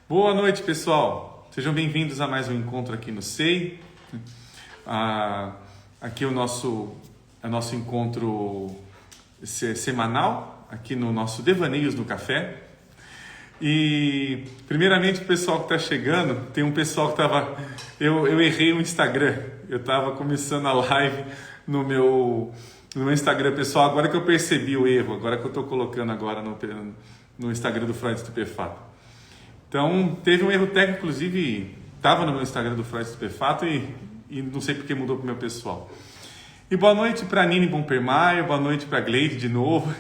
Boa noite, pessoal. Sejam bem-vindos a mais um encontro aqui no SEI. Aqui é o nosso encontro semanal, aqui no nosso Devaneios no Café. E, primeiramente, o pessoal que está chegando, tem um pessoal que estava... Eu errei o Instagram. Eu estava começando a live no meu Instagram pessoal, agora que eu percebi o erro, agora que eu estou colocando agora no Instagram do Freud Estupefato. Então, teve um erro técnico, inclusive, estava no meu Instagram do Freud Estupefato e não sei porque mudou para o meu pessoal. E boa noite para a Nini Bompermaio, boa noite para a Gleide de novo.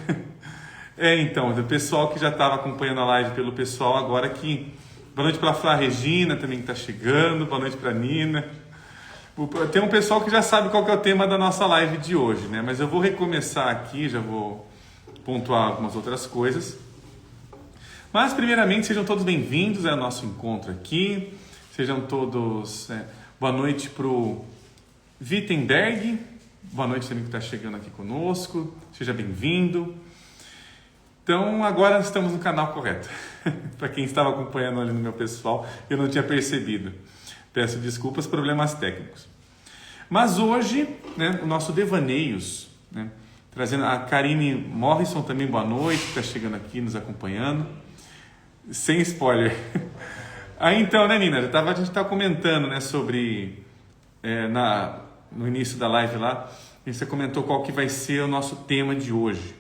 Então, do pessoal que já estava acompanhando a live pelo pessoal, agora que... Boa noite para a Flá Regina também que está chegando, boa noite para a Nina. Tem um pessoal que já sabe qual que é o tema da nossa live de hoje, né? Mas eu vou recomeçar aqui, já vou pontuar algumas outras coisas. Mas, primeiramente, sejam todos bem-vindos ao nosso encontro aqui. Sejam todos... boa noite para o Wittenberg. Boa noite também que está chegando aqui conosco. Seja bem-vindo. Então, agora estamos no canal correto. Para quem estava acompanhando ali no meu pessoal, eu não tinha percebido. Peço desculpas, problemas técnicos. Mas hoje, né, o nosso Devaneios, né, trazendo a Karine Morrison também, boa noite, que está chegando aqui, nos acompanhando. Sem spoiler. Aí então, né, Nina? A gente estava comentando, né, sobre... no início da live lá, você comentou qual que vai ser o nosso tema de hoje.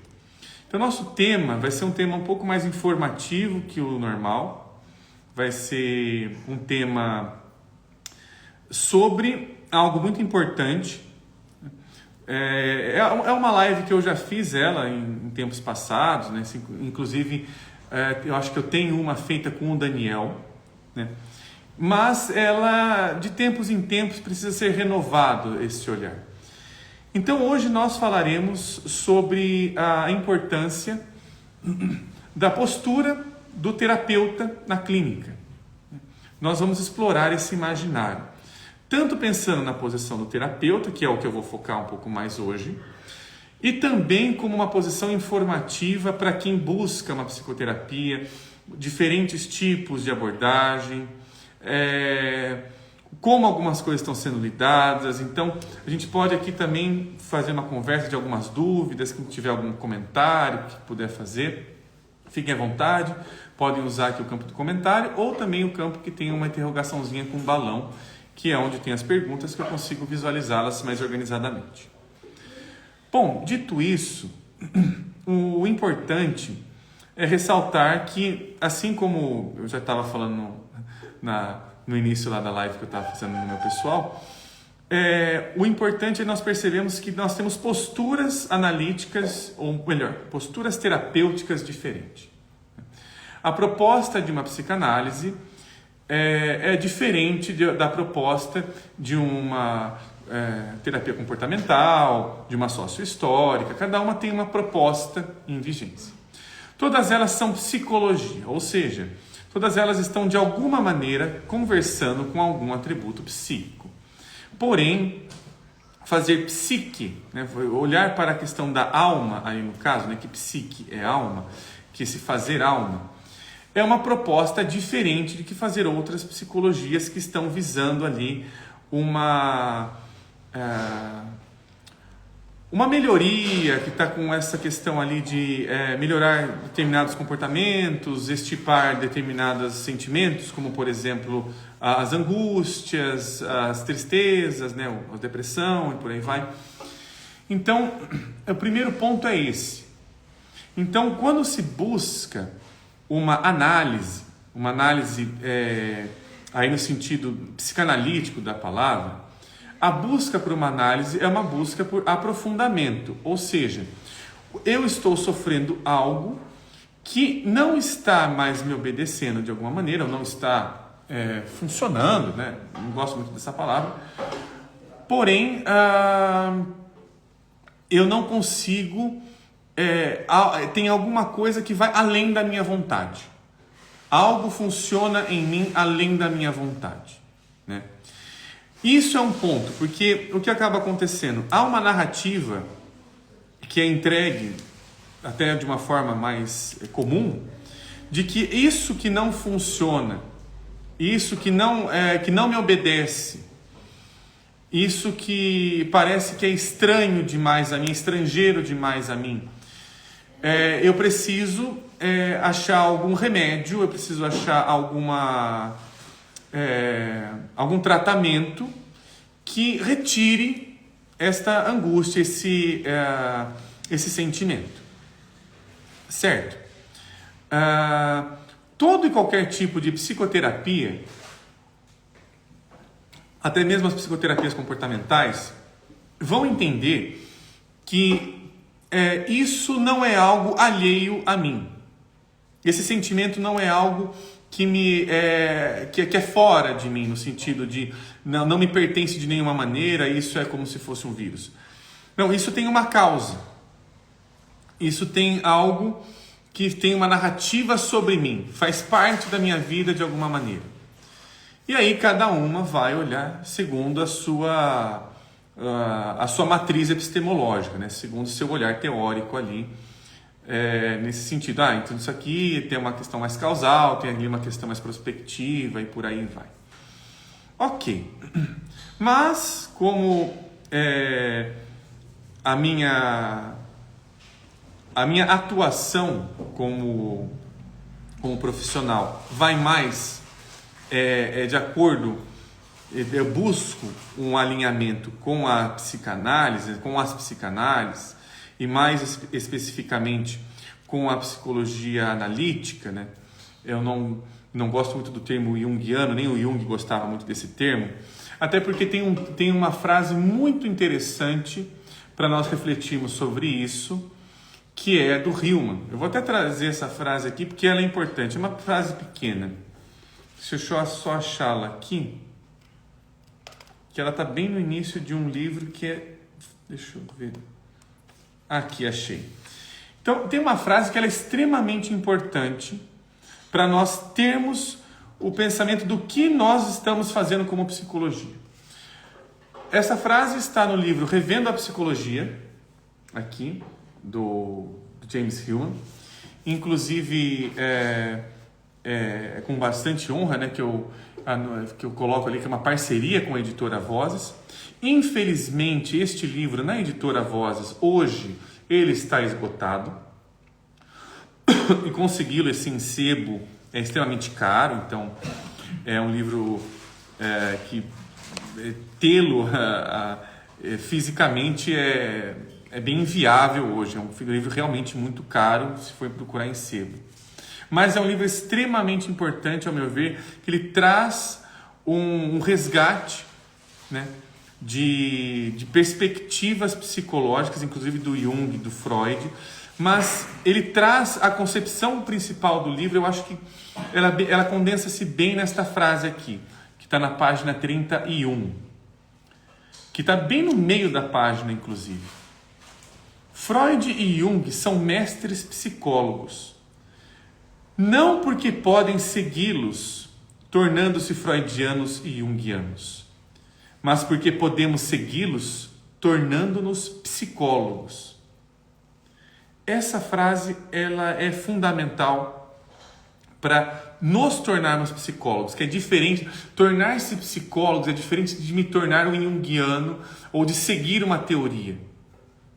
Então, o nosso tema vai ser um tema um pouco mais informativo que o normal. Vai ser um tema sobre algo muito importante. É uma live que eu já fiz ela em tempos passados, né? Inclusive... eu acho que eu tenho uma feita com o Daniel, né? Mas ela, de tempos em tempos, precisa ser renovado esse olhar. Então, hoje nós falaremos sobre a importância da postura do terapeuta na clínica. Nós vamos explorar esse imaginário, tanto pensando na posição do terapeuta, que é o que eu vou focar um pouco mais hoje, e também como uma posição informativa para quem busca uma psicoterapia, diferentes tipos de abordagem, como algumas coisas estão sendo lidadas. Então, a gente pode aqui também fazer uma conversa de algumas dúvidas, quem tiver algum comentário que puder fazer, fiquem à vontade, podem usar aqui o campo do comentário, ou também o campo que tem uma interrogaçãozinha com balão, que é onde tem as perguntas que eu consigo visualizá-las mais organizadamente. Bom, dito isso, o importante é ressaltar que, assim como eu já estava falando no início lá da live que eu estava fazendo no meu pessoal, o importante é nós percebemos que nós temos posturas analíticas, ou melhor, posturas terapêuticas diferentes. A proposta de uma psicanálise é diferente da proposta de uma... terapia comportamental, de uma sociohistórica, cada uma tem uma proposta em vigência. Todas elas são psicologia, ou seja, todas elas estão de alguma maneira conversando com algum atributo psíquico. Porém, fazer psique, né, olhar para a questão da alma, aí no caso, né, que psique é alma, que se fazer alma, é uma proposta diferente de que fazer outras psicologias que estão visando ali uma melhoria, que está com essa questão ali de melhorar determinados comportamentos, estipar determinados sentimentos, como por exemplo as angústias, as tristezas, né, a depressão e por aí vai. Então, o primeiro ponto é esse. Então, quando se busca uma análise aí no sentido psicanalítico da palavra, a busca por uma análise é uma busca por aprofundamento, ou seja, eu estou sofrendo algo que não está mais me obedecendo de alguma maneira, ou não está funcionando, né? Não gosto muito dessa palavra, porém, eu não consigo, tem alguma coisa que vai além da minha vontade. Algo funciona em mim além da minha vontade, né? Isso é um ponto, porque o que acaba acontecendo? Há uma narrativa que é entregue, até de uma forma mais comum, de que isso que não funciona isso que não me obedece, isso que parece que é estranho demais a mim, estrangeiro demais a mim, eu preciso achar algum remédio, eu preciso achar algum tratamento que retire esta angústia, esse sentimento, certo? Todo e qualquer tipo de psicoterapia, até mesmo as psicoterapias comportamentais, vão entender que isso não é algo alheio a mim. Esse sentimento não é algo que é fora de mim, no sentido de não me pertence de nenhuma maneira, isso é como se fosse um vírus. Não, isso tem uma causa. Isso tem algo que tem uma narrativa sobre mim, faz parte da minha vida de alguma maneira. E aí cada uma vai olhar segundo a sua matriz epistemológica, né? Segundo o seu olhar teórico ali, nesse sentido. Então isso aqui tem uma questão mais causal, tem ali uma questão mais prospectiva e por aí vai. Ok, mas como a minha atuação como profissional vai mais de acordo, eu busco um alinhamento com a psicanálise, com as psicanálises e mais especificamente com a psicologia analítica, né? Eu não gosto muito do termo junguiano, nem o Jung gostava muito desse termo, até porque tem uma frase muito interessante para nós refletirmos sobre isso, que é do Hillman. Eu vou até trazer essa frase aqui porque ela é importante, é uma frase pequena. Deixa eu só achá-la aqui, que ela está bem no início de um livro que é... Deixa eu ver... Aqui, achei. Então, tem uma frase que ela é extremamente importante para nós termos o pensamento do que nós estamos fazendo como psicologia. Essa frase está no livro Revendo a Psicologia, aqui, do James Hillman. Inclusive, com bastante honra, né, que eu coloco ali, que é uma parceria com a editora Vozes. Infelizmente, este livro na editora Vozes, hoje, ele está esgotado. E consegui-lo, esse sebo, é extremamente caro. Então, é um livro que tê-lo fisicamente é bem inviável hoje. É um livro realmente muito caro, se for procurar em sebo. Mas é um livro extremamente importante, ao meu ver, que ele traz um resgate, né, de perspectivas psicológicas, inclusive do Jung, do Freud, mas ele traz a concepção principal do livro. Eu acho que ela condensa-se bem nesta frase aqui, que está na página 31, que está bem no meio da página, inclusive. Freud e Jung são mestres psicólogos, não porque podem segui-los, tornando-se freudianos e junguianos, mas porque podemos segui-los, tornando-nos psicólogos. Essa frase ela é fundamental para nos tornarmos psicólogos, que é diferente. Tornar-se psicólogos é diferente de me tornar um junguiano ou de seguir uma teoria,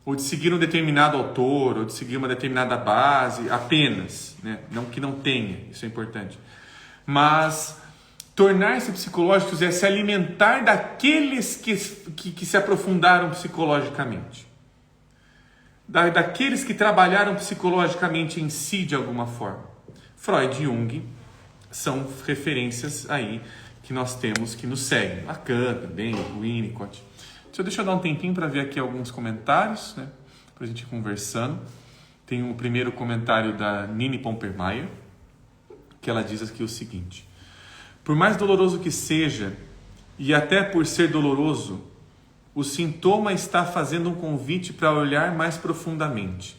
ou de seguir um determinado autor, ou de seguir uma determinada base apenas, né? Não que não tenha, isso é importante. Mas tornar-se psicológicos é se alimentar daqueles que se aprofundaram psicologicamente. Daqueles que trabalharam psicologicamente em si de alguma forma. Freud e Jung são referências aí que nós temos que nos seguem. Lacan também, o Winnicott. Deixa eu dar um tempinho para ver aqui alguns comentários, né, para a gente ir conversando. Tem o primeiro comentário da Nini Pompermayer, que ela diz aqui o seguinte: por mais doloroso que seja, e até por ser doloroso, o sintoma está fazendo um convite para olhar mais profundamente.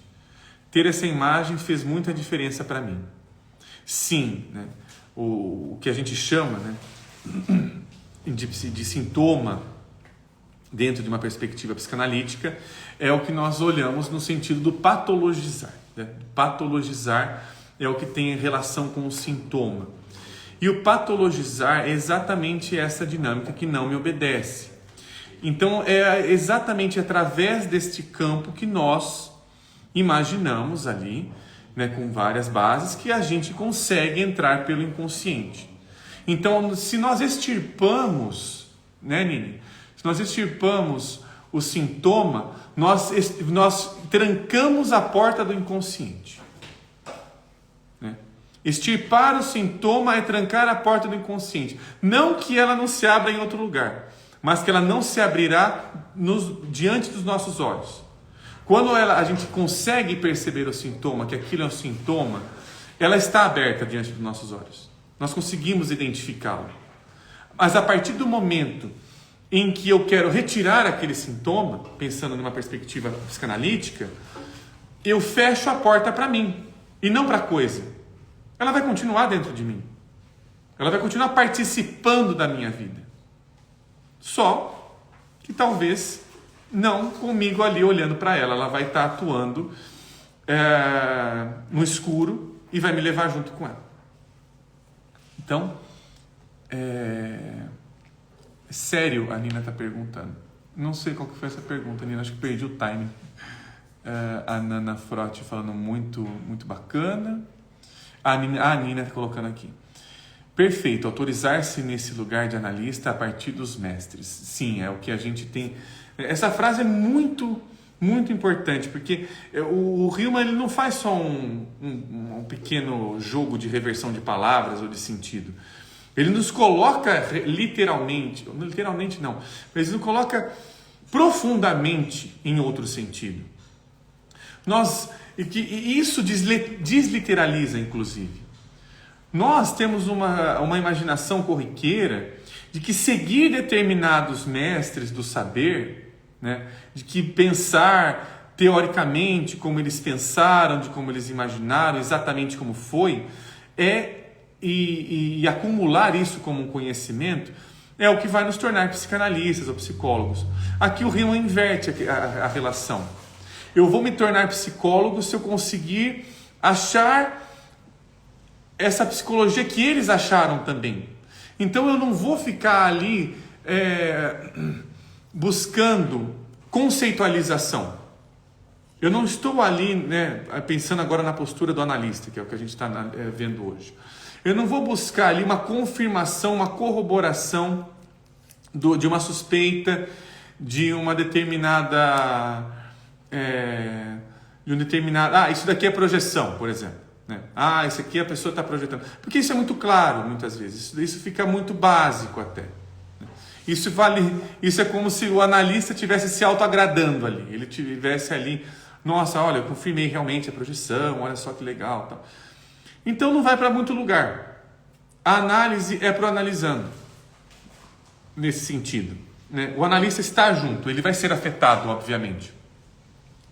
Ter essa imagem fez muita diferença para mim. Sim, né, o que a gente chama, né, de sintoma dentro de uma perspectiva psicanalítica é o que nós olhamos no sentido do patologizar, né? Patologizar é o que tem relação com o sintoma. E o patologizar é exatamente essa dinâmica que não me obedece. Então é exatamente através deste campo que nós imaginamos ali, né, com várias bases, que a gente consegue entrar pelo inconsciente. Então, se nós extirpamos, né, Nini? Se nós extirpamos o sintoma, nós trancamos a porta do inconsciente. Né? Extirpar o sintoma é trancar a porta do inconsciente. Não que ela não se abra em outro lugar, mas que ela não se abrirá diante dos nossos olhos. Quando a gente consegue perceber o sintoma, que aquilo é um sintoma, ela está aberta diante dos nossos olhos. Nós conseguimos identificá-lo. Mas a partir do momento em que eu quero retirar aquele sintoma, pensando numa perspectiva psicanalítica, eu fecho a porta para mim e não para a coisa. Ela vai continuar dentro de mim. Ela vai continuar participando da minha vida. Só que talvez não comigo ali olhando para ela. Ela vai estar atuando no escuro e vai me levar junto com ela. Então, sério, a Nina está perguntando. Não sei qual que foi essa pergunta, Nina. Acho que perdi o timing. A Nana Frotti falando muito, muito bacana. A Nina está colocando aqui. Perfeito, autorizar-se nesse lugar de analista a partir dos mestres. Sim, é o que a gente tem. Essa frase é muito, muito importante, porque o Hillman ele não faz só um pequeno jogo de reversão de palavras ou de sentido. Ele nos coloca literalmente não, mas ele nos coloca profundamente em outro sentido. Isso desliteraliza, inclusive. Nós temos uma imaginação corriqueira de que seguir determinados mestres do saber, né, de que pensar teoricamente como eles pensaram, de como eles imaginaram, exatamente como foi, e acumular isso como um conhecimento é o que vai nos tornar psicanalistas ou psicólogos. Aqui o Hillman inverte a relação. Eu vou me tornar psicólogo se eu conseguir achar essa psicologia que eles acharam também. Então eu não vou ficar ali buscando conceitualização. Eu não estou ali, né, pensando agora na postura do analista, que é o que a gente está vendo hoje. Eu não vou buscar ali uma confirmação, uma corroboração de uma suspeita, de uma determinada... isso daqui é projeção, por exemplo. Né? Isso aqui a pessoa está projetando. Porque isso é muito claro, muitas vezes. Isso fica muito básico até. Isso é como se o analista estivesse se autoagradando ali. Ele estivesse ali, nossa, olha, eu confirmei realmente a projeção, olha só que legal. Tal. Então não vai para muito lugar. A análise é para o analisando. Nesse sentido. Né? O analista está junto, ele vai ser afetado, obviamente.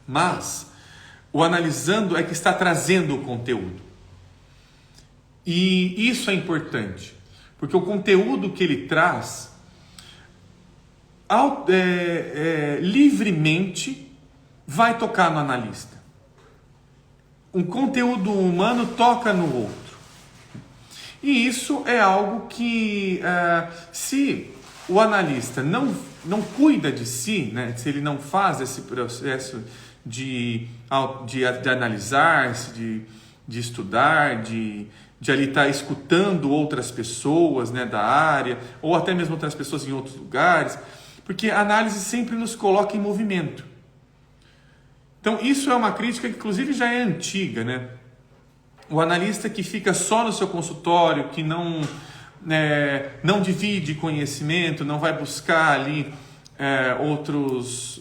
Mas o analisando é que está trazendo o conteúdo. E isso é importante, porque o conteúdo que ele traz livremente vai tocar no analista. Um conteúdo humano toca no outro. E isso é algo que, se o analista não cuida de si, né, se ele não faz esse processo de analisar, de estudar, de ali estar escutando outras pessoas, né, da área, ou até mesmo outras pessoas em outros lugares, porque a análise sempre nos coloca em movimento. Então isso é uma crítica que inclusive já é antiga, né? O analista que fica só no seu consultório, que não divide conhecimento, não vai buscar ali outros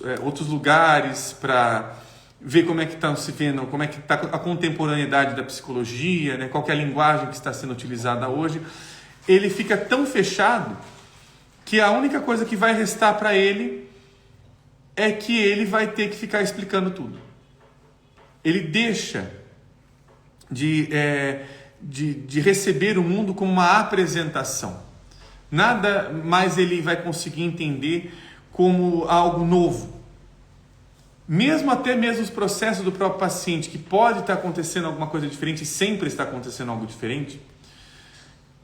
lugares para ver como é que está se vendo, como é que está a contemporaneidade da psicologia, né? Qual que é a linguagem que está sendo utilizada hoje, ele fica tão fechado que a única coisa que vai restar para ele é que ele vai ter que ficar explicando tudo. Ele deixa de receber o mundo como uma apresentação. Nada mais ele vai conseguir entender como algo novo. Até mesmo os processos do próprio paciente, que pode estar acontecendo alguma coisa diferente e sempre está acontecendo algo diferente,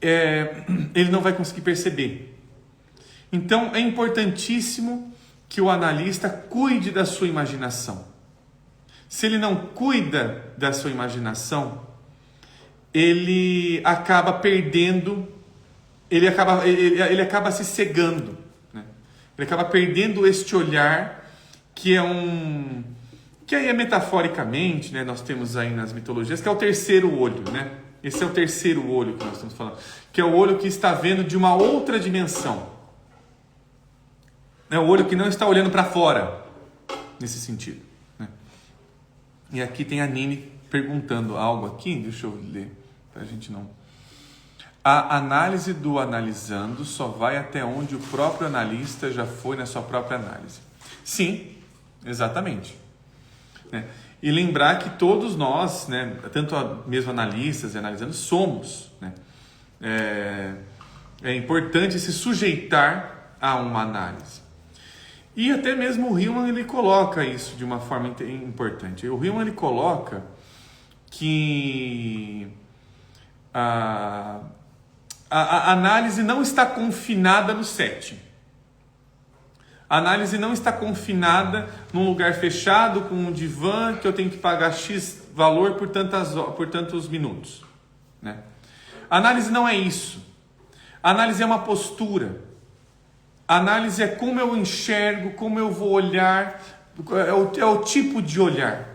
ele não vai conseguir perceber. Então é importantíssimo que o analista cuide da sua imaginação. Se ele não cuida da sua imaginação, ele acaba perdendo, ele acaba se cegando, né? Ele acaba perdendo este olhar que aí é metaforicamente, né, nós temos aí nas mitologias, que é o terceiro olho, né? Esse é o terceiro olho que nós estamos falando, que é o olho que está vendo de uma outra dimensão. É o olho que não está olhando para fora, nesse sentido, né? E aqui tem a Nini perguntando algo aqui, deixa eu ler, para a gente não... A análise do analisando só vai até onde o próprio analista já foi na sua própria análise. Sim, exatamente. Né? E lembrar que todos nós, né, tanto mesmo analistas e analisando, somos. Né? É importante se sujeitar a uma análise. E até mesmo o Hillman, ele coloca isso de uma forma importante. O Hillman, ele coloca que a análise não está confinada no setting. A análise não está confinada num lugar fechado, com um divã, que eu tenho que pagar X valor por tantos minutos. Né? A análise não é isso. A análise é uma postura. A análise é como eu enxergo, como eu vou olhar, é o tipo de olhar.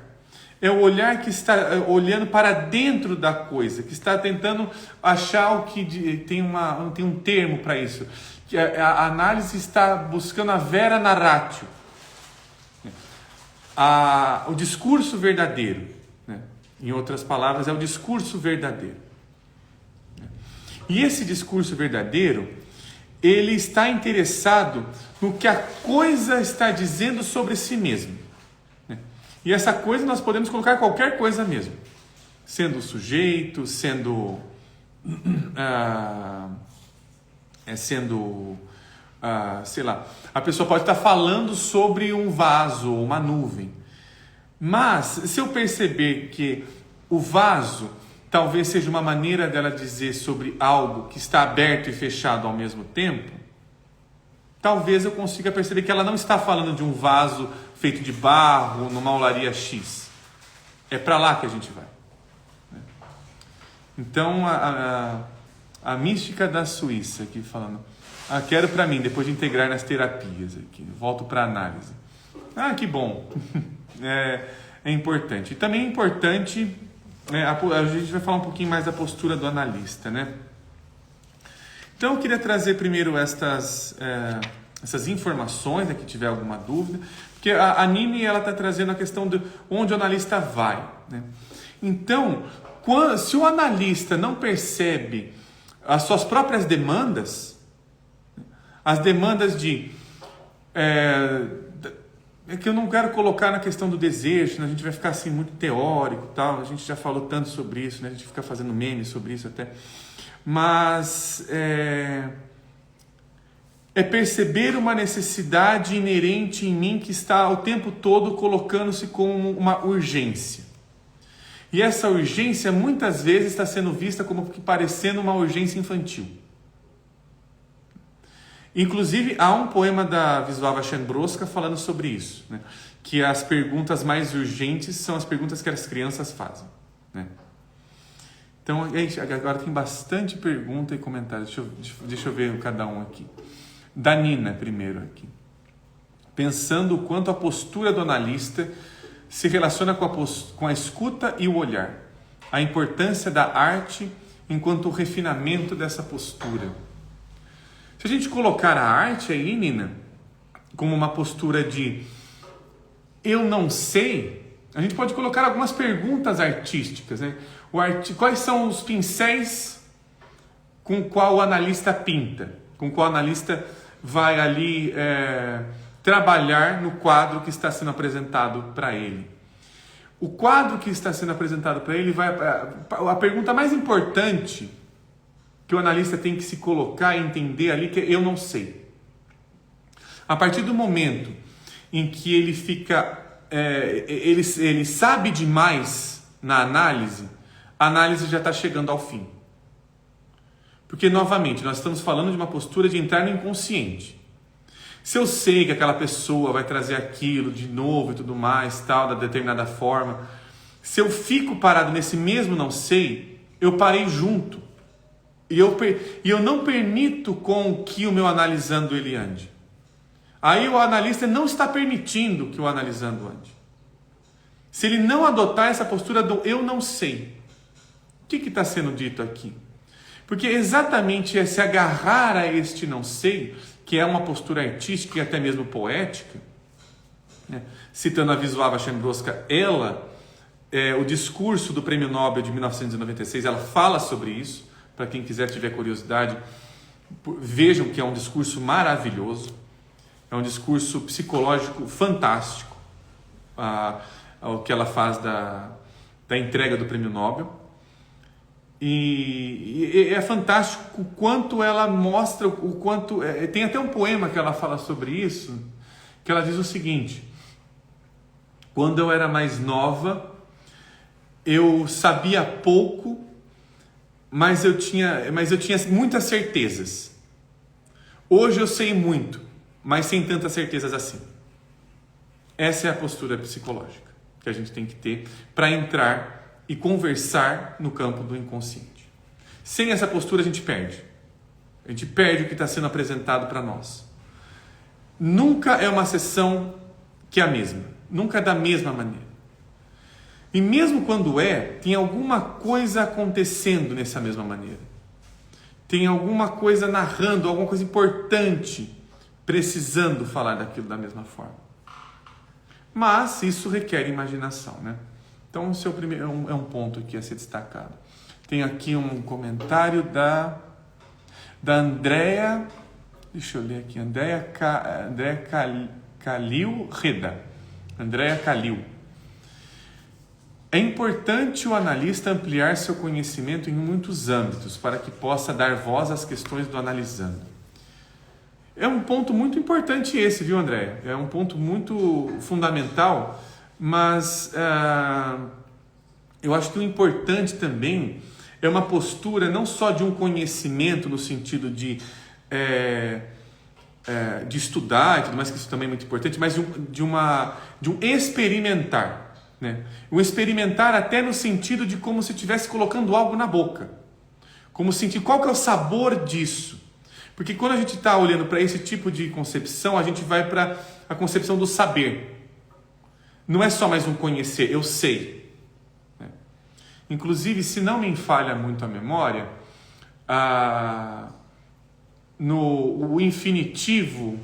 É o olhar que está olhando para dentro da coisa, que está tentando achar o que tem um termo para isso. Que a análise está buscando a vera narratio, o discurso verdadeiro. Né? Em outras palavras, é o discurso verdadeiro. E esse discurso verdadeiro, ele está interessado no que a coisa está dizendo sobre si mesmo. E essa coisa nós podemos colocar qualquer coisa mesmo. Sendo sujeito, sendo sei lá, a pessoa pode estar falando sobre um vaso ou uma nuvem. Mas, se eu perceber que o vaso talvez seja uma maneira dela dizer sobre algo que está aberto e fechado ao mesmo tempo, talvez eu consiga perceber que ela não está falando de um vaso feito de barro numa olaria X. É para lá que a gente vai. Então, a mística da Suíça aqui falando, quero para mim, depois de integrar nas terapias aqui, volto para a análise. Que bom. É importante. E também é importante, a gente vai falar um pouquinho mais da postura do analista, né? Então eu queria trazer primeiro essas informações, que tiver alguma dúvida, porque a Nini está trazendo a questão de onde o analista vai, né? Então, se o analista não percebe as suas próprias demandas, as demandas é que eu não quero colocar na questão do desejo, né? A gente vai ficar assim muito teórico, tal. A gente já falou tanto sobre isso, né? A gente fica fazendo memes sobre isso até. Mas é perceber uma necessidade inerente em mim que está o tempo todo colocando-se como uma urgência. E essa urgência muitas vezes está sendo vista como que parecendo uma urgência infantil. Inclusive, há um poema da Wisława Szymborska falando sobre isso, né? Que as perguntas mais urgentes são as perguntas que as crianças fazem, né? Então, agora tem bastante pergunta e comentário. Deixa eu ver cada um aqui. Da Nina, primeiro aqui. Pensando o quanto a postura do analista se relaciona com a escuta e o olhar. A importância da arte enquanto o refinamento dessa postura. Se a gente colocar a arte aí, Nina, como uma postura de eu não sei, a gente pode colocar algumas perguntas artísticas, né? Quais são os pincéis com qual o analista pinta? Com qual o analista vai ali trabalhar no quadro que está sendo apresentado para ele? O quadro que está sendo apresentado para ele a pergunta mais importante que o analista tem que se colocar e entender ali, que eu não sei. A partir do momento em que ele fica, ele sabe demais na análise, a análise já está chegando ao fim. Porque, novamente, nós estamos falando de uma postura de entrar no inconsciente. Se eu sei que aquela pessoa vai trazer aquilo de novo e tudo mais, tal, da determinada forma, se eu fico parado nesse mesmo não sei, eu parei junto. E eu não permito com que o meu analisando ele ande. Aí o analista não está permitindo que o analisando ande. Se ele não adotar essa postura do eu não sei, o que está sendo dito aqui? Porque exatamente é se agarrar a este não sei, que é uma postura artística e até mesmo poética, né? Citando a Wisława Szymborska, o discurso do Prêmio Nobel de 1996, ela fala sobre isso. Para quem quiser, tiver curiosidade, vejam que é um discurso maravilhoso, é um discurso psicológico fantástico, o que ela faz da entrega do Prêmio Nobel. E é fantástico o quanto ela mostra, o quanto... tem até um poema que ela fala sobre isso, que ela diz o seguinte: quando eu era mais nova, eu sabia pouco, mas eu tinha muitas certezas. Hoje eu sei muito, mas sem tantas certezas assim. Essa é a postura psicológica que a gente tem que ter para entrar e conversar no campo do inconsciente. Sem essa postura a gente perde. A gente perde o que está sendo apresentado para nós. Nunca é uma sessão que é a mesma. Nunca é da mesma maneira. E mesmo quando tem alguma coisa acontecendo nessa mesma maneira. Tem alguma coisa narrando, alguma coisa importante, precisando falar daquilo da mesma forma. Mas isso requer imaginação, né? Então, esse é um ponto aqui a ser destacado. Tem aqui um comentário da Andrea, deixa eu ler aqui, Andrea Calil Reda. Andrea Calil. É importante o analista ampliar seu conhecimento em muitos âmbitos para que possa dar voz às questões do analisando. É um ponto muito importante esse, viu, Andrea? É um ponto muito fundamental. Mas eu acho que o importante também é uma postura não só de um conhecimento no sentido de estudar e tudo mais, que isso também é muito importante, mas de um experimentar, né? Um experimentar até no sentido de como se estivesse colocando algo na boca. Como sentir qual que é o sabor disso. Porque quando a gente está olhando para esse tipo de concepção, a gente vai para a concepção do saber. Não é só mais um conhecer, eu sei. Inclusive, se não me falha muito a memória, o infinitivo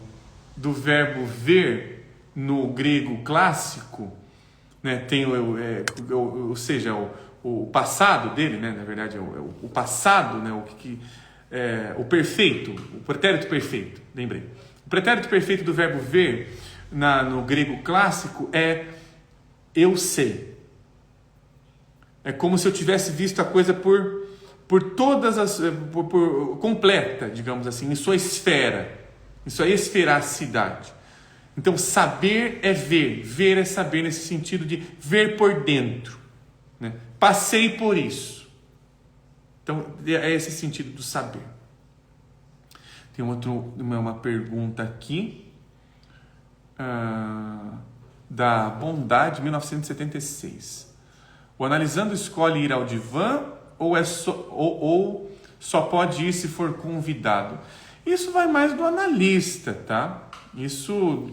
do verbo ver no grego clássico, né, tem ou seja, o passado dele, né, na verdade, o passado, né, o perfeito, o pretérito perfeito, lembrei. O pretérito perfeito do verbo ver no grego clássico é eu sei. É como se eu tivesse visto a coisa por todas as... por completa, digamos assim, em sua esfera, em sua esferacidade. Então, saber é ver. Ver é saber nesse sentido de ver por dentro, né? Passei por isso. Então, é esse sentido do saber. Tem uma pergunta aqui. Da Bondade, 1976. O analisando escolhe ir ao divã ou só pode ir se for convidado? Isso vai mais do analista, tá? Isso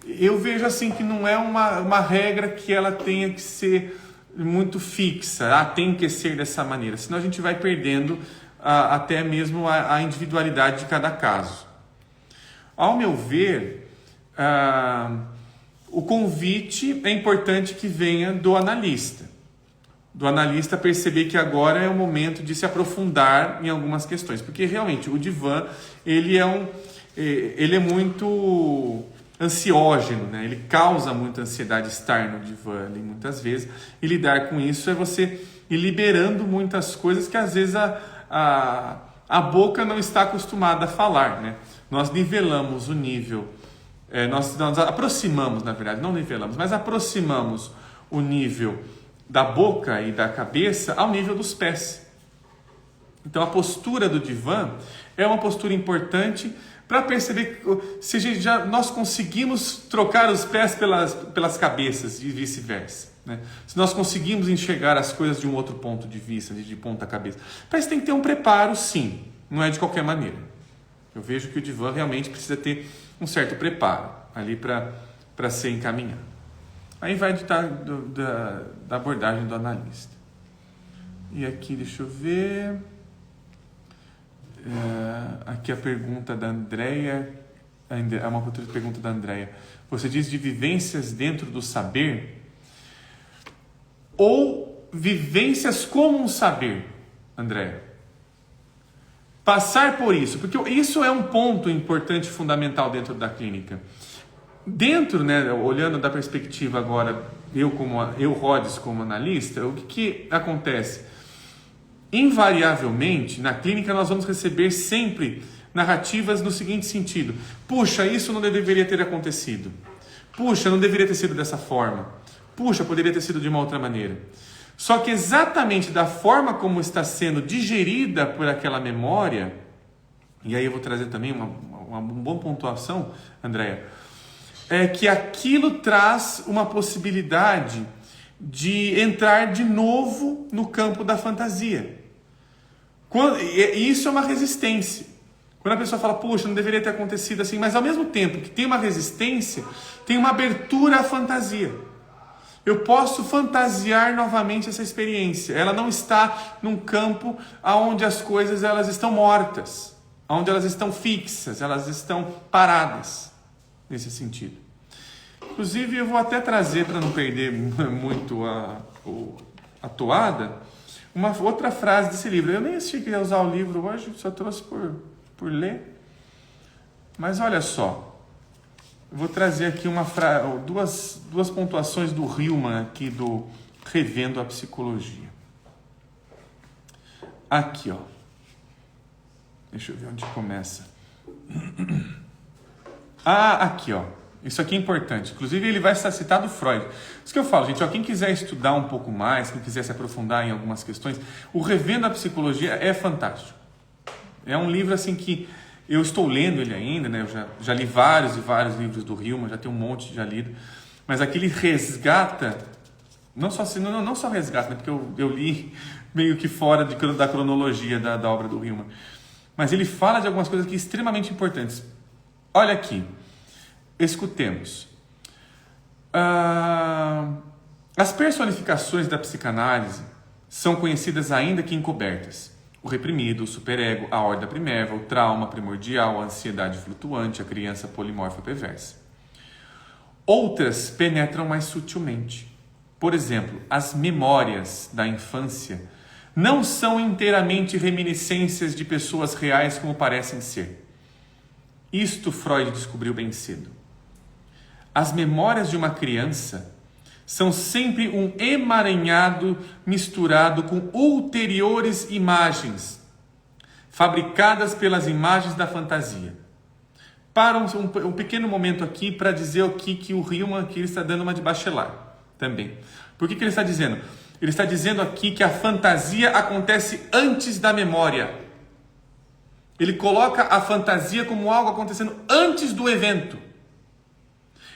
eu vejo assim que não é uma regra que ela tenha que ser muito fixa. Tem que ser dessa maneira, senão a gente vai perdendo até mesmo a individualidade de cada caso. Ao meu ver, o convite é importante que venha do analista. Do analista perceber que agora é o momento de se aprofundar em algumas questões. Porque realmente o divã, ele é muito ansiógeno, né? Ele causa muita ansiedade estar no divã ali, muitas vezes. E lidar com isso é você ir liberando muitas coisas que às vezes a boca não está acostumada a falar, né? Nós nivelamos o nível... Nós aproximamos, na verdade, não nivelamos, mas aproximamos o nível da boca e da cabeça ao nível dos pés. Então a postura do divã é uma postura importante para perceber se nós conseguimos trocar os pés pelas cabeças e vice-versa, né? Se nós conseguimos enxergar as coisas de um outro ponto de vista, de ponta cabeça. Para isso tem que ter um preparo, sim, não é de qualquer maneira. Eu vejo que o divã realmente precisa ter um certo preparo ali para ser encaminhado. Aí vai da abordagem do analista. E aqui, deixa eu ver... aqui a pergunta da Andréia, é uma outra pergunta da Andréia. Você diz de vivências dentro do saber ou vivências como um saber, Andréia? Passar por isso, porque isso é um ponto importante, fundamental dentro da clínica. Dentro, né, olhando da perspectiva agora, eu Rhodes, como analista, o que acontece? Invariavelmente, na clínica, nós vamos receber sempre narrativas no seguinte sentido: puxa, isso não deveria ter acontecido. Puxa, não deveria ter sido dessa forma. Puxa, poderia ter sido de uma outra maneira. Só que exatamente da forma como está sendo digerida por aquela memória, e aí eu vou trazer também uma boa pontuação, Andréia, é que aquilo traz uma possibilidade de entrar de novo no campo da fantasia. Isso é uma resistência. Quando a pessoa fala, poxa, não deveria ter acontecido assim, mas ao mesmo tempo que tem uma resistência, tem uma abertura à fantasia. Eu posso fantasiar novamente essa experiência. Ela não está num campo onde as coisas elas estão mortas, onde elas estão fixas, elas estão paradas, nesse sentido. Inclusive, eu vou até trazer, para não perder muito a toada, uma outra frase desse livro. Eu nem achei que ia usar o livro hoje, só trouxe por ler. Mas olha só, eu vou trazer aqui duas pontuações do Hillman, aqui do Revendo a Psicologia. Aqui, ó. Deixa eu ver onde começa. Aqui, ó. Isso aqui é importante. Inclusive, ele vai citar do Freud. Isso que eu falo, gente. Ó, quem quiser estudar um pouco mais, quem quiser se aprofundar em algumas questões, o Revendo a Psicologia é fantástico. É um livro assim que eu estou lendo ele ainda, né? Eu já li vários e vários livros do Hillman, já tenho um monte já lido. Mas aqui ele resgata, não só resgata, né? Porque eu li meio que fora da cronologia da obra do Hillman. Mas ele fala de algumas coisas aqui extremamente importantes. Olha aqui. Escutemos. As personificações da psicanálise são conhecidas ainda que encobertas. O reprimido, o superego, a horda primeval, o trauma primordial, a ansiedade flutuante, a criança polimorfa perversa. Outras penetram mais sutilmente. Por exemplo, as memórias da infância não são inteiramente reminiscências de pessoas reais como parecem ser. Isto Freud descobriu bem cedo. As memórias de uma criança são sempre um emaranhado misturado com ulteriores imagens, fabricadas pelas imagens da fantasia. Para um pequeno momento aqui para dizer o que o Hillman aqui está dando uma de Bachelard também. Por que ele está dizendo? Ele está dizendo aqui que a fantasia acontece antes da memória. Ele coloca a fantasia como algo acontecendo antes do evento.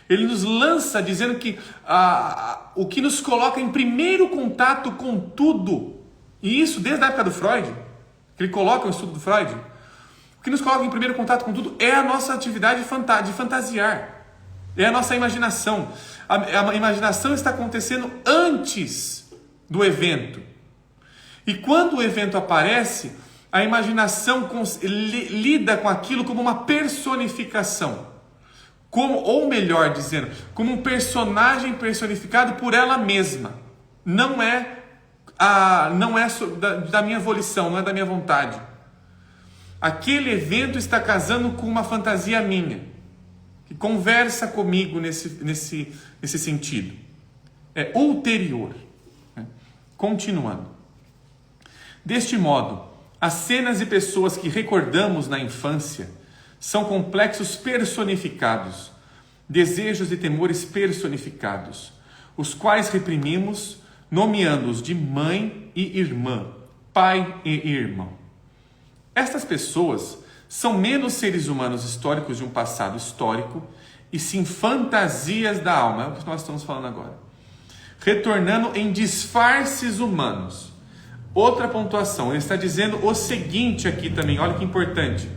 Ele nos lança dizendo que o que nos coloca em primeiro contato com tudo, e isso desde a época do Freud, que ele coloca o estudo do Freud, o que nos coloca em primeiro contato com tudo é a nossa atividade de fantasiar, é a nossa imaginação. A imaginação está acontecendo antes do evento. E quando o evento aparece, a imaginação lida com aquilo como uma personificação. Ou melhor dizendo, como um personagem personificado por ela mesma. Não é da minha volição, não é da minha vontade. Aquele evento está casando com uma fantasia minha, que conversa comigo nesse sentido. É ulterior. Continuando. Deste modo, as cenas e pessoas que recordamos na infância são complexos personificados, desejos e temores personificados, os quais reprimimos, nomeando-os de mãe e irmã, pai e irmão. Estas pessoas são menos seres humanos históricos de um passado histórico e sim fantasias da alma, é o que nós estamos falando agora, retornando em disfarces humanos. Outra pontuação, ele está dizendo o seguinte aqui também, olha que importante,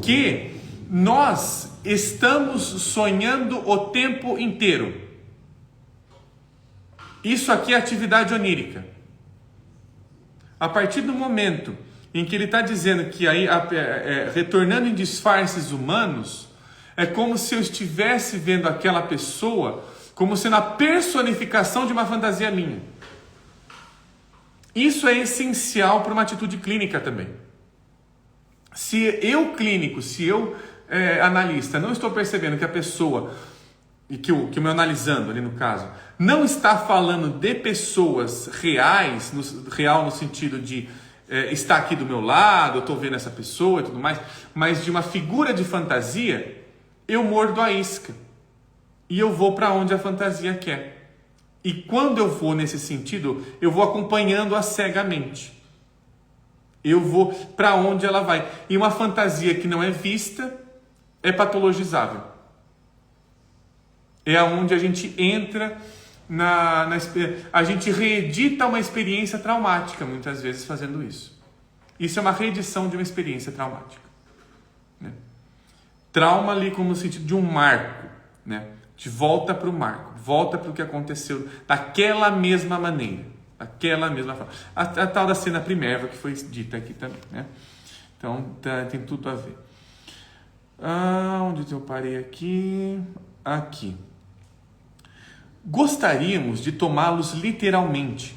que nós estamos sonhando o tempo inteiro. Isso aqui é atividade onírica. A partir do momento em que ele está dizendo que aí retornando em disfarces humanos, é como se eu estivesse vendo aquela pessoa como sendo a personificação de uma fantasia minha. Isso é essencial para uma atitude clínica também. Se eu clínico, se eu analista, não estou percebendo que a pessoa, e que o meu analisando ali no caso, não está falando de pessoas reais, real no sentido de está aqui do meu lado, eu estou vendo essa pessoa e tudo mais, mas de uma figura de fantasia, eu mordo a isca. E eu vou para onde a fantasia quer. E quando eu vou nesse sentido, eu vou acompanhando-a cegamente. Eu vou para onde ela vai. E uma fantasia que não é vista é patologizável. É onde a gente entra a gente reedita uma experiência traumática, muitas vezes fazendo isso. Isso é uma reedição de uma experiência traumática. Né? Trauma ali como no sentido de um marco, né? De volta para o marco, volta para o que aconteceu daquela mesma maneira, daquela mesma forma. A tal da cena primeira que foi dita aqui também, né? Então tem tudo a ver. Onde eu parei aqui? Aqui. Gostaríamos de tomá-los literalmente,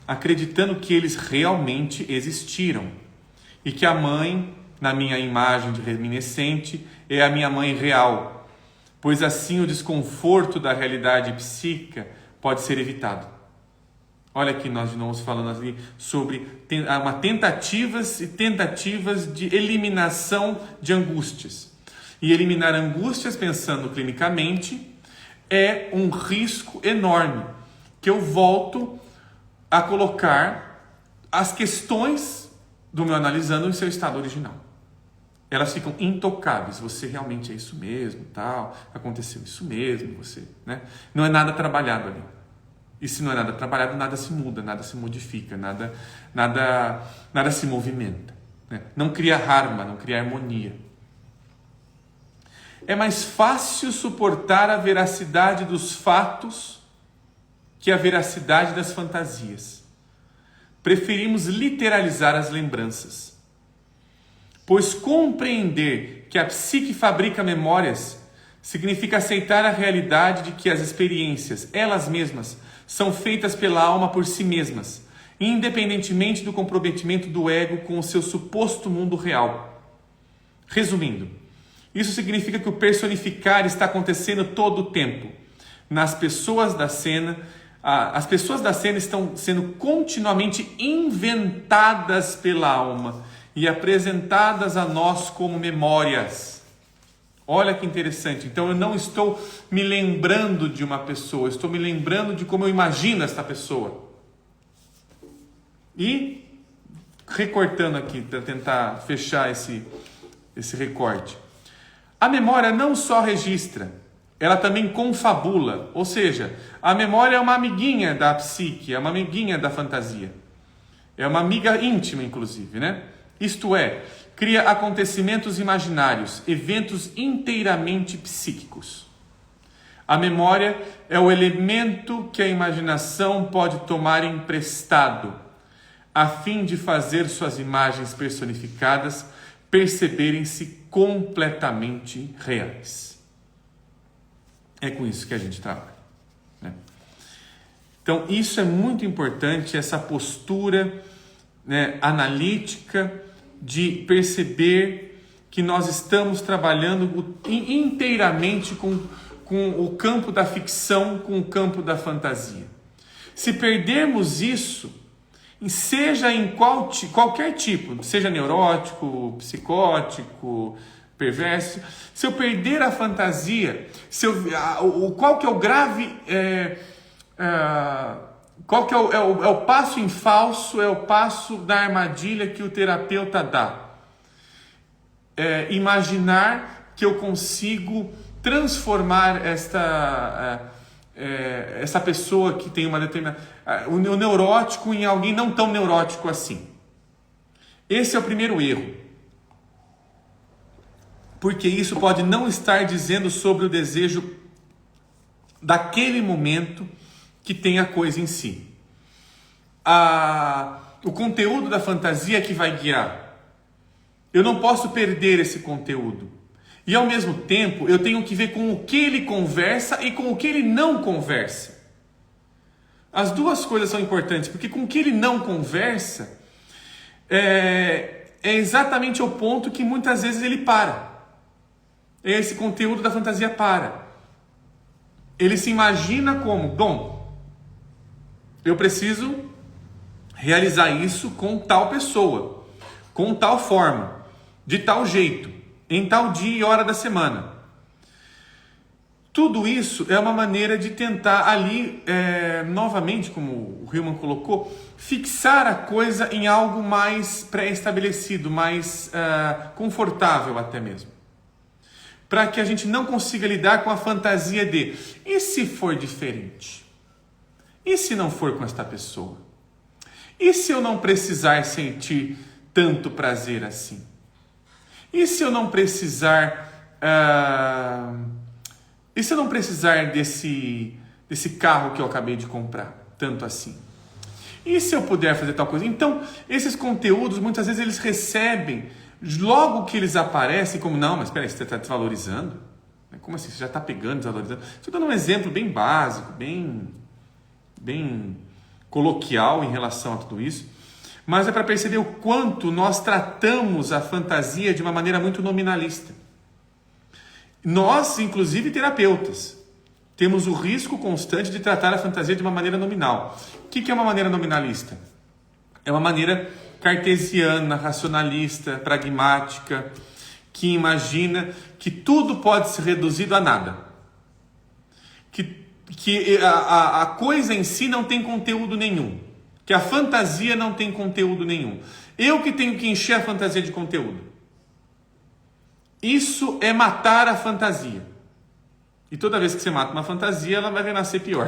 acreditando que eles realmente existiram e que a mãe, na minha imagem de reminiscente, é a minha mãe real, pois assim o desconforto da realidade psíquica pode ser evitado. Olha aqui nós de novo falando ali sobre tentativas e tentativas de eliminação de angústias. E eliminar angústias, pensando clinicamente, é um risco enorme, que eu volto a colocar as questões do meu analisando em seu estado original. Elas ficam intocáveis. Você realmente é isso mesmo, tal, aconteceu isso mesmo, você, né? Não é nada trabalhado ali. E se não é nada trabalhado, nada se muda, nada se modifica, nada se movimenta, né? Não cria harma, não cria harmonia. É mais fácil suportar a veracidade dos fatos que a veracidade das fantasias. Preferimos literalizar as lembranças, pois compreender que a psique fabrica memórias significa aceitar a realidade de que as experiências, elas mesmas, são feitas pela alma por si mesmas, independentemente do comprometimento do ego com o seu suposto mundo real. Resumindo, isso significa que o personificar está acontecendo todo o tempo. Nas pessoas da cena, as pessoas da cena estão sendo continuamente inventadas pela alma e apresentadas a nós como memórias. Olha que interessante. Então eu não estou me lembrando de uma pessoa, estou me lembrando de como eu imagino esta pessoa. E recortando aqui para tentar fechar esse recorte. A memória não só registra, ela também confabula, ou seja, a memória é uma amiguinha da psique, é uma amiguinha da fantasia. É uma amiga íntima, inclusive, né? Isto é, cria acontecimentos imaginários, eventos inteiramente psíquicos. A memória é o elemento que a imaginação pode tomar emprestado, a fim de fazer suas imagens personificadas perceberem-se completamente reais. É com isso que a gente trabalha, né? Então, isso é muito importante, essa postura, né, analítica de perceber que nós estamos trabalhando inteiramente com o campo da ficção, com o campo da fantasia. Se perdermos isso, seja em qualquer tipo, seja neurótico, psicótico, perverso, se eu perder a fantasia, qual que é o grave, qual que é o passo em falso, é o passo da armadilha que o terapeuta dá. imaginar que eu consigo transformar essa pessoa que tem uma determinada... o neurótico em alguém não tão neurótico assim. Esse é o primeiro erro. Porque isso pode não estar dizendo sobre o desejo daquele momento que tem a coisa em si. O conteúdo da fantasia é que vai guiar. Eu não posso perder esse conteúdo. E ao mesmo tempo, eu tenho que ver com o que ele conversa e com o que ele não conversa. As duas coisas são importantes, porque com o que ele não conversa é exatamente o ponto que muitas vezes ele para. Esse conteúdo da fantasia para. Ele se imagina como, bom, eu preciso realizar isso com tal pessoa, com tal forma, de tal jeito, em tal dia e hora da semana. Tudo isso é uma maneira de tentar ali, novamente, como o Hillman colocou, fixar a coisa em algo mais pré-estabelecido, mais confortável até mesmo. Para que a gente não consiga lidar com a fantasia de, e se for diferente? E se não for com esta pessoa? E se eu não precisar sentir tanto prazer assim? E se eu não precisar... E se eu não precisar desse carro que eu acabei de comprar? Tanto assim. E se eu puder fazer tal coisa? Então, esses conteúdos, muitas vezes eles recebem, logo que eles aparecem, como, não, mas espera aí, você está desvalorizando? Como assim? Você já está pegando, desvalorizando? Estou dando um exemplo bem básico, bem coloquial em relação a tudo isso. Mas é para perceber o quanto nós tratamos a fantasia de uma maneira muito nominalista. Nós, inclusive terapeutas, temos o risco constante de tratar a fantasia de uma maneira nominal. O que é uma maneira nominalista? É uma maneira cartesiana, racionalista, pragmática, que imagina que tudo pode ser reduzido a nada. Que a coisa em si não tem conteúdo nenhum. Que a fantasia não tem conteúdo nenhum. Eu que tenho que encher a fantasia de conteúdo. Isso é matar a fantasia. E toda vez que você mata uma fantasia, ela vai renascer pior.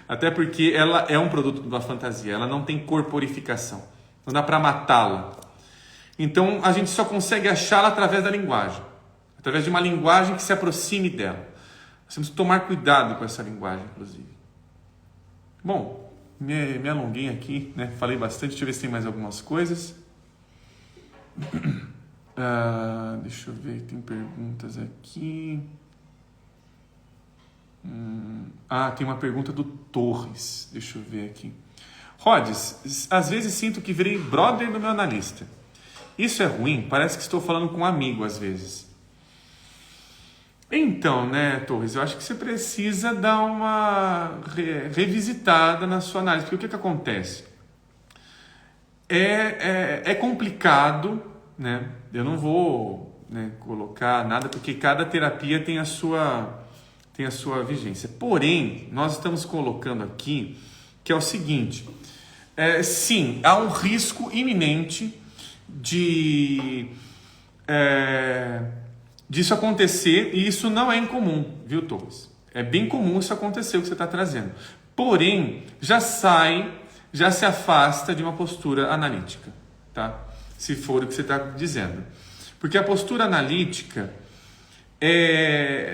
Até porque ela é um produto de uma fantasia. Ela não tem corporificação. Não dá para matá-la. Então, a gente só consegue achá-la através da linguagem. Através de uma linguagem que se aproxime dela. Nós temos que tomar cuidado com essa linguagem, inclusive. Bom, me alonguei aqui, né? Falei bastante. Deixa eu ver se tem mais algumas coisas. Deixa eu ver, tem perguntas aqui. Tem uma pergunta do Torres. Deixa eu ver aqui. Rhodes, às vezes sinto que virei brother do meu analista. Isso é ruim? Parece que estou falando com um amigo às vezes. Então, né, Torres, eu acho que você precisa dar uma revisitada na sua análise. Porque o que acontece? É complicado, né? Eu não vou, né, colocar nada, porque cada terapia tem a sua vigência. Porém, nós estamos colocando aqui que é o seguinte: sim, há um risco iminente disso acontecer, e isso não é incomum, viu, Torres? É bem comum isso acontecer, o que você está trazendo. Porém, já se afasta de uma postura analítica, tá? Se for o que você está dizendo. Porque a postura analítica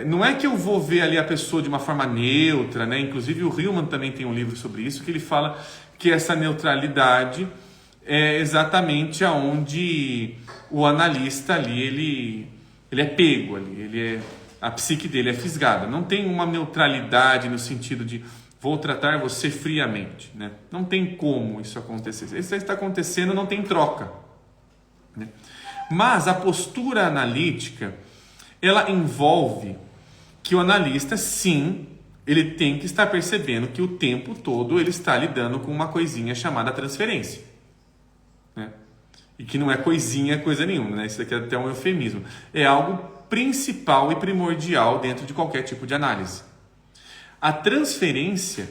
não é que eu vou ver ali a pessoa de uma forma neutra, né? Inclusive o Hillman também tem um livro sobre isso, que ele fala que essa neutralidade é exatamente aonde o analista ali, ele é pego ali, a psique dele é fisgada. Não tem uma neutralidade no sentido de vou tratar você friamente, né? Não tem como isso acontecer. Se isso está acontecendo, não tem troca, né? Mas a postura analítica, ela envolve que o analista, sim, ele tem que estar percebendo que o tempo todo ele está lidando com uma coisinha chamada transferência, né? E que não é coisinha, coisa nenhuma, né? Isso daqui é até um eufemismo. É algo principal e primordial dentro de qualquer tipo de análise. A transferência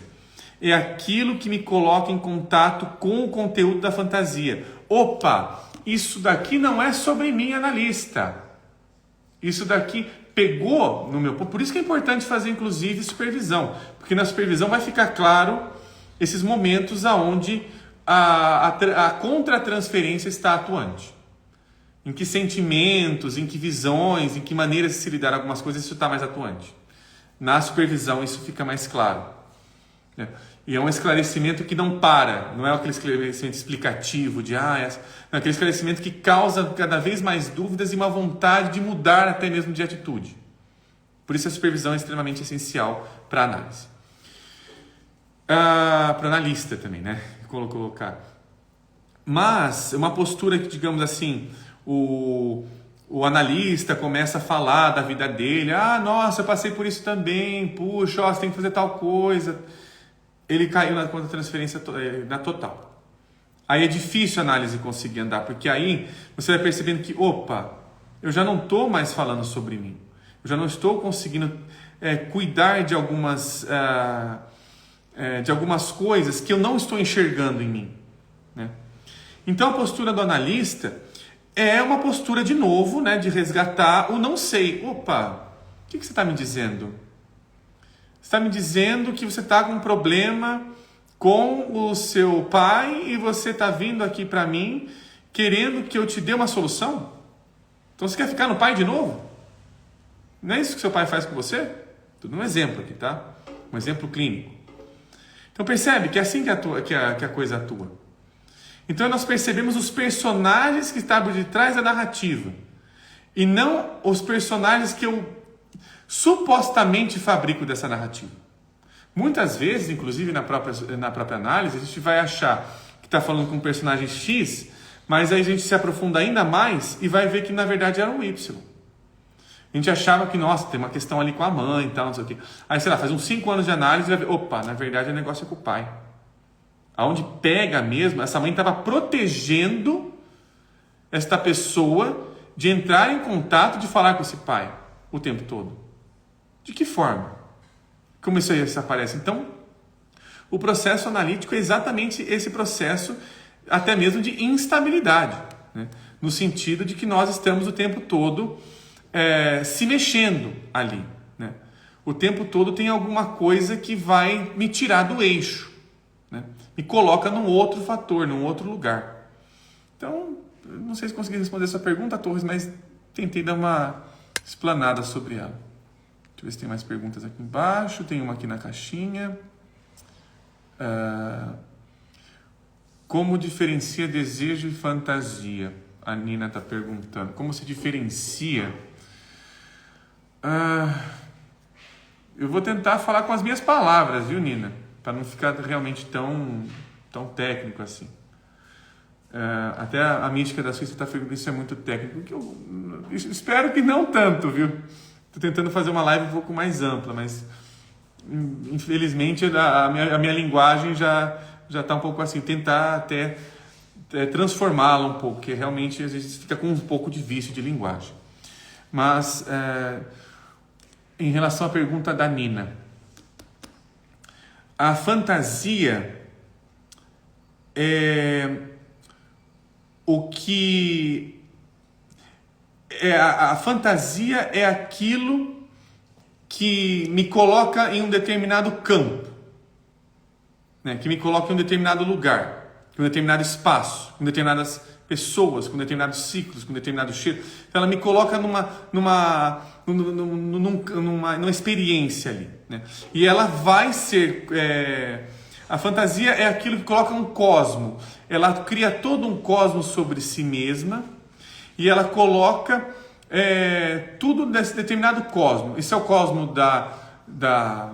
é aquilo que me coloca em contato com o conteúdo da fantasia. Opa, isso daqui não é sobre mim, analista. Isso daqui pegou no meu... Por isso que é importante fazer, inclusive, supervisão. Porque na supervisão vai ficar claro esses momentos onde a contra-transferência está atuante. Em que sentimentos, em que visões, em que maneiras de se lidar com algumas coisas, isso está mais atuante. Na supervisão isso fica mais claro. E é um esclarecimento que não para, não é aquele esclarecimento explicativo de não, é aquele esclarecimento que causa cada vez mais dúvidas e uma vontade de mudar até mesmo de atitude. Por isso a supervisão é extremamente essencial para a análise. Para analista também, né? Colocar. Mas uma postura que, digamos assim, o analista começa a falar da vida dele, nossa, eu passei por isso também, puxa, você tem que fazer tal coisa. Ele caiu na conta de transferência na total. Aí é difícil a análise conseguir andar, porque aí você vai percebendo que, eu já não estou mais falando sobre mim. Eu já não estou conseguindo cuidar de algumas coisas que eu não estou enxergando em mim. Né? Então a postura do analista é uma postura, de novo, né, de resgatar o não sei. O que você está me dizendo? Você está me dizendo que você está com um problema com o seu pai e você está vindo aqui para mim querendo que eu te dê uma solução? Então você quer ficar no pai de novo? Não é isso que seu pai faz com você? Tudo um exemplo aqui, tá? Um exemplo clínico. Então percebe que é assim que a coisa atua. Então nós percebemos os personagens que estavam de trás da narrativa e não os personagens que eu supostamente fabrico dessa narrativa. Muitas vezes, inclusive na própria análise, a gente vai achar que está falando com um personagem X, mas aí a gente se aprofunda ainda mais e vai ver que na verdade era um Y. A gente achava que, nossa, tem uma questão ali com a mãe e tal, não sei o quê. Aí, sei lá, faz uns 5 anos de análise e vai ver, na verdade o negócio é com o pai. Aonde pega mesmo, essa mãe estava protegendo esta pessoa de entrar em contato, de falar com esse pai o tempo todo. De que forma? Como isso aí aparece? Então, o processo analítico é exatamente esse processo, até mesmo de instabilidade, né? No sentido de que nós estamos o tempo todo se mexendo ali, né? O tempo todo tem alguma coisa que vai me tirar do eixo, né? Me coloca num outro fator, num outro lugar. Então, não sei se consegui responder essa pergunta, Torres, mas tentei dar uma explanada sobre ela. Deixa eu ver se tem mais perguntas aqui embaixo. Tem uma aqui na caixinha. Como diferencia desejo e fantasia? A Nina está perguntando. Como se diferencia? Eu vou tentar falar com as minhas palavras, viu, Nina? Para não ficar realmente tão técnico assim. Até a mística da Suíça está falando que isso é muito técnico. Que eu espero que não tanto, viu? Estou tentando fazer uma live um pouco mais ampla, mas infelizmente a minha linguagem já está um pouco assim, tentar até transformá-la um pouco, porque realmente às vezes fica com um pouco de vício de linguagem. Mas em relação à pergunta da Nina, a fantasia é o que... A fantasia é aquilo que me coloca em um determinado campo, né? Que me coloca em um determinado lugar, em um determinado espaço, com determinadas pessoas, com determinados ciclos, com determinado cheiro. Então ela me coloca numa experiência ali, né? E ela vai ser... A fantasia é aquilo que coloca um cosmo. Ela cria todo um cosmo sobre si mesma e ela coloca tudo nesse determinado cosmo. Esse é o cosmo da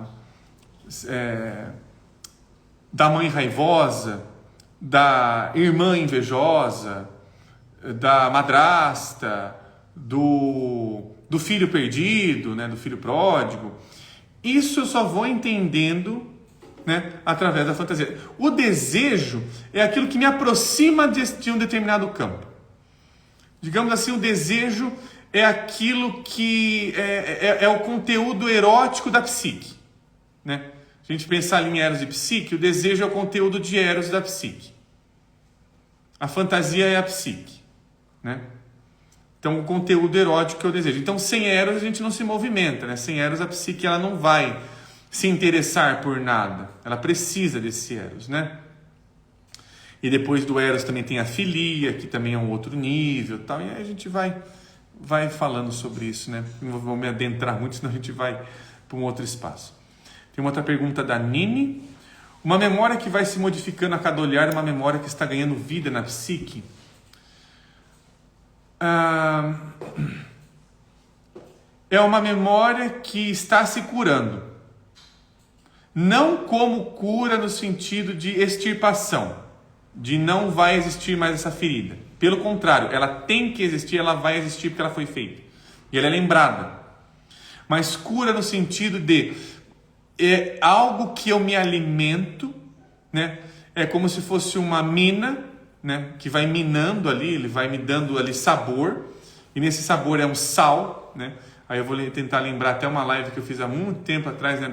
mãe raivosa, da irmã invejosa, da madrasta, do filho perdido, né, do filho pródigo. Isso eu só vou entendendo, né, através da fantasia. O desejo é aquilo que me aproxima de um determinado campo. Digamos assim, o desejo é aquilo que é o conteúdo erótico da psique, né? Se a gente pensar em Eros e psique, o desejo é o conteúdo de Eros da psique. A fantasia é a psique. né? Então, o conteúdo erótico que eu desejo. Então, sem Eros a gente não se movimenta, né? Sem Eros a psique ela não vai se interessar por nada. Ela precisa desse Eros, né? E depois do Eros também tem a filia, que também é um outro nível, tal. E aí a gente vai falando sobre isso, né? Não vou me adentrar muito, senão a gente vai para um outro espaço. Tem uma outra pergunta da Nini. Uma memória que vai se modificando a cada olhar é uma memória que está ganhando vida na psique? É uma memória que está se curando. Não como cura no sentido de extirpação, de não vai existir mais essa ferida. Pelo contrário, ela tem que existir, ela vai existir porque ela foi feita. E ela é lembrada. Mas cura no sentido de é algo que eu me alimento, né? É como se fosse uma mina, né? Que vai minando ali, ele vai me dando ali sabor. E nesse sabor é um sal, né? Aí eu vou tentar lembrar até uma live que eu fiz há muito tempo atrás, né?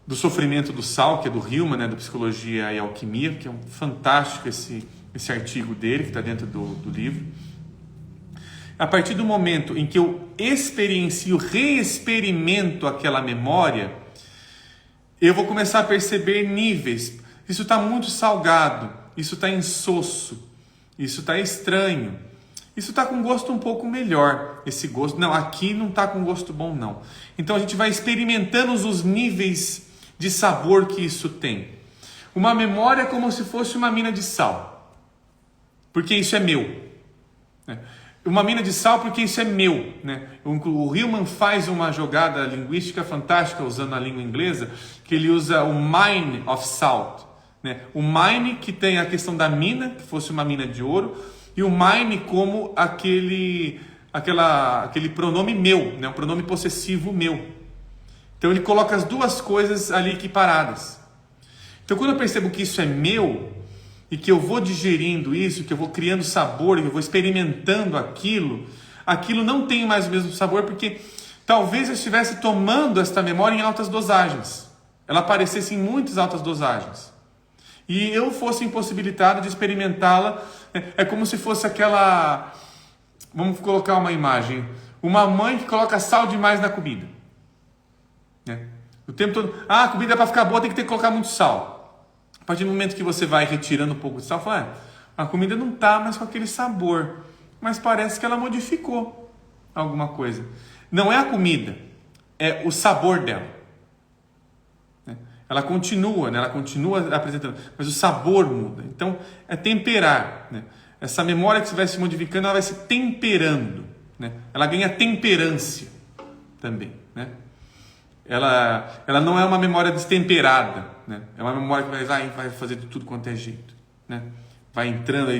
Do sofrimento do sal, que é do Hillman, né? Do Psicologia e Alquimia, que é um fantástico esse artigo dele, que está dentro do livro. A partir do momento em que eu reexperimento aquela memória, eu vou começar a perceber níveis. Isso está muito salgado, isso está insosso, isso está estranho, isso está com gosto um pouco melhor. Esse gosto, não, aqui não está com gosto bom, não. Então a gente vai experimentando os níveis de sabor que isso tem. Uma memória é como se fosse uma mina de sal, porque isso é meu, né? Uma mina de sal porque isso é meu, né? O Hillman faz uma jogada linguística fantástica usando a língua inglesa, que ele usa o mine of salt, né? O mine que tem a questão da mina, que fosse uma mina de ouro, e o mine como aquele pronome meu, né? Um pronome possessivo meu. Então ele coloca as duas coisas ali equiparadas. Então quando eu percebo que isso é meu, e que eu vou digerindo isso, que eu vou criando sabor, que eu vou experimentando aquilo não tem mais o mesmo sabor, porque talvez eu estivesse tomando esta memória em altas dosagens. Ela aparecesse em muitas altas dosagens. E eu fosse impossibilitado de experimentá-la. É como se fosse aquela... Vamos colocar uma imagem. Uma mãe que coloca sal demais na comida. O tempo todo... a comida é para ficar boa, tem que colocar muito sal. A partir do momento que você vai retirando um pouco de sal, fala, a comida não está mais com aquele sabor, mas parece que ela modificou alguma coisa. Não é a comida, é o sabor dela. Ela continua, né? Ela continua apresentando, mas o sabor muda. Então, é temperar, né? Essa memória que você vai se modificando, ela vai se temperando, né? Ela ganha temperância também, né? Ela não é uma memória destemperada, né? É uma memória que vai fazer de tudo quanto é jeito, né? Vai entrando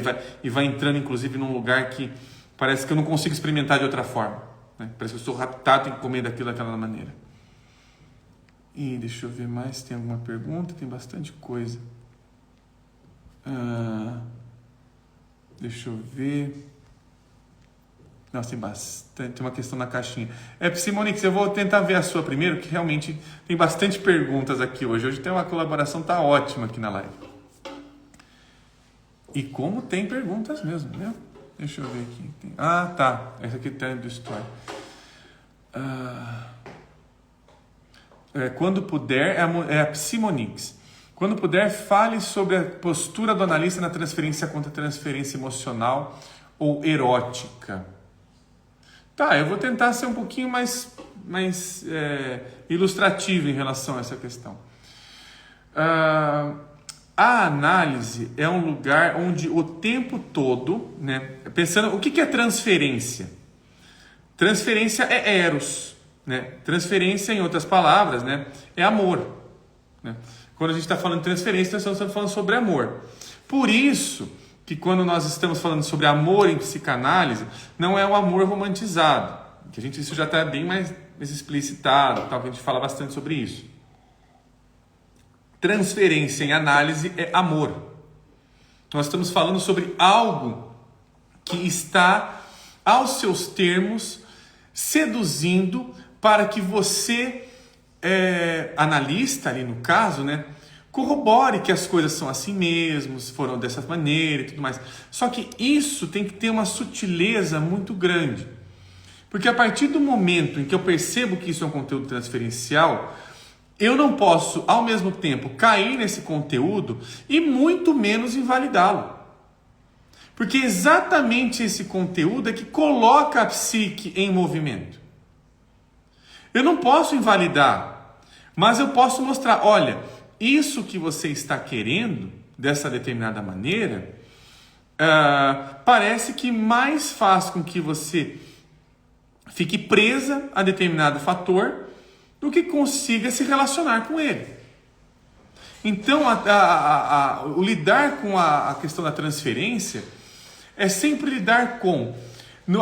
e vai entrando, inclusive, num lugar que parece que eu não consigo experimentar de outra forma, né? Parece que eu sou raptado em comer daquilo daquela maneira. E deixa eu ver mais, tem alguma pergunta? Tem bastante coisa. Deixa eu ver. Nossa, tem bastante. Tem uma questão na caixinha. Simonix, eu vou tentar ver a sua primeiro, que realmente tem bastante perguntas aqui hoje. Hoje tem uma colaboração, tá ótima aqui na live. E como tem perguntas mesmo, né? Deixa eu ver aqui. Tá. Essa aqui tá do Story. Quando puder, é a Simonix. Quando puder, fale sobre a postura do analista na transferência contra transferência emocional ou erótica. Tá, eu vou tentar ser um pouquinho mais ilustrativo em relação a essa questão. A análise é um lugar onde o tempo todo, né, pensando, o que é transferência? Transferência é eros, né? Transferência, em outras palavras, né, é amor, né? Quando a gente está falando de transferência, nós estamos falando sobre amor. Por isso que quando nós estamos falando sobre amor em psicanálise, não é o amor romantizado, que isso já está bem mais explicitado, tal, que a gente fala bastante sobre isso. Transferência em análise é amor. Nós estamos falando sobre algo que está, aos seus termos, seduzindo para que você, analista ali no caso, né, corrobore que as coisas são assim mesmo, foram dessa maneira e tudo mais. Só que isso tem que ter uma sutileza muito grande. Porque a partir do momento em que eu percebo que isso é um conteúdo transferencial, eu não posso, ao mesmo tempo, cair nesse conteúdo e muito menos invalidá-lo. Porque exatamente esse conteúdo é que coloca a psique em movimento. Eu não posso invalidar, mas eu posso mostrar, olha, isso que você está querendo, dessa determinada maneira, parece que mais faz com que você fique presa a determinado fator do que consiga se relacionar com ele. Então, o lidar com a questão da transferência é sempre lidar com,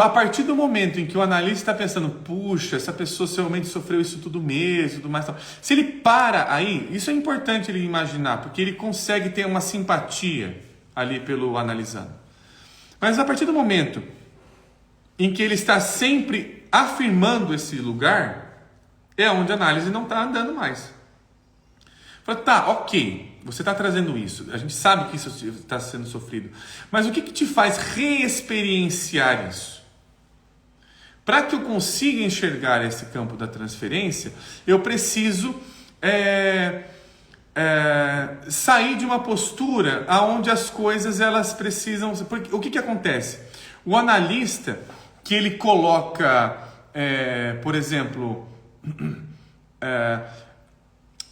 a partir do momento em que o analista está pensando, puxa, essa pessoa realmente sofreu isso tudo mesmo, tudo mais. Se ele para aí, isso é importante ele imaginar, porque ele consegue ter uma simpatia ali pelo analisando. Mas a partir do momento em que ele está sempre afirmando esse lugar, é onde a análise não está andando mais. Fala, tá, ok, você está trazendo isso, a gente sabe que isso está sendo sofrido, mas o que te faz reexperienciar isso? Para que eu consiga enxergar esse campo da transferência, eu preciso sair de uma postura onde as coisas elas precisam... Porque, o que acontece? O analista que ele coloca, por exemplo...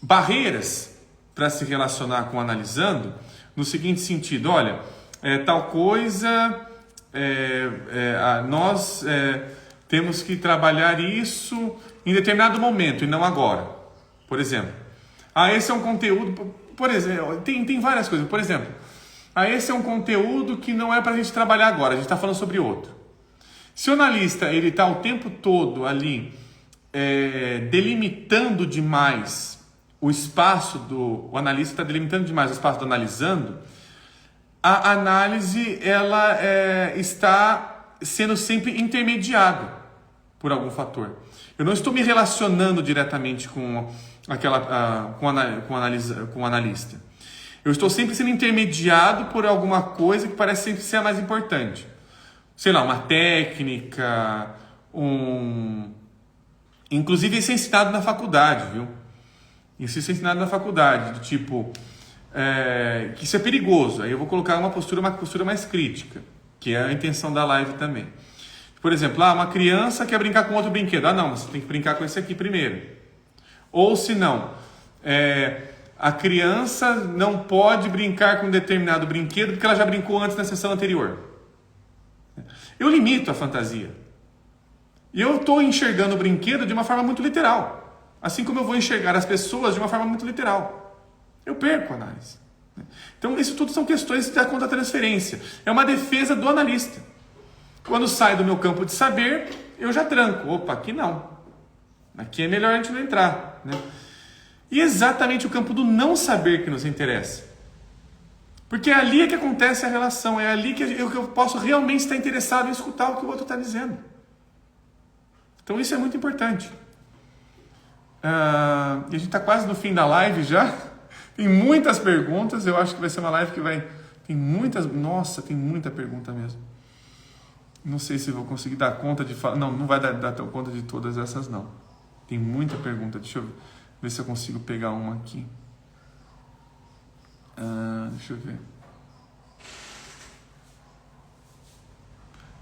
barreiras para se relacionar com o analisando, no seguinte sentido, olha, tal coisa, nós temos que trabalhar isso em determinado momento e não agora. Por exemplo, esse é um conteúdo, por exemplo, tem várias coisas, por exemplo, esse é um conteúdo que não é para a gente trabalhar agora, a gente está falando sobre outro. Se o analista ele está o tempo todo ali delimitando demais o espaço o analista está delimitando demais o espaço do analisando, a análise ela está sendo sempre intermediada por algum fator. Eu não estou me relacionando diretamente com o analista. Eu estou sempre sendo intermediado por alguma coisa que parece sempre ser a mais importante. Sei lá, uma técnica, Inclusive isso é ensinado na faculdade, viu? Isso é ensinado na faculdade, do tipo, que isso é perigoso. Aí eu vou colocar uma postura mais crítica, que é a intenção da live também. Por exemplo, uma criança quer brincar com outro brinquedo. Não, você tem que brincar com esse aqui primeiro. Ou se não, a criança não pode brincar com um determinado brinquedo porque ela já brincou antes na sessão anterior. Eu limito a fantasia. E eu estou enxergando o brinquedo de uma forma muito literal. Assim como eu vou enxergar as pessoas de uma forma muito literal. Eu perco a análise. Então, isso tudo são questões da contra-transferência. É uma defesa do analista. Quando sai do meu campo de saber, eu já tranco. Opa, aqui não. Aqui é melhor a gente não entrar. Né? E exatamente o campo do não saber que nos interessa. Porque é ali que acontece a relação. É ali que eu posso realmente estar interessado em escutar o que o outro está dizendo. Então isso é muito importante. E a gente está quase no fim da live já. Tem muitas perguntas. Eu acho que vai ser uma live que vai... Tem muitas... Nossa, tem muita pergunta mesmo. Não sei se vou conseguir dar conta de falar... Não vai dar conta de todas essas, não. Tem muita pergunta. Deixa eu ver se eu consigo pegar uma aqui. Deixa eu ver.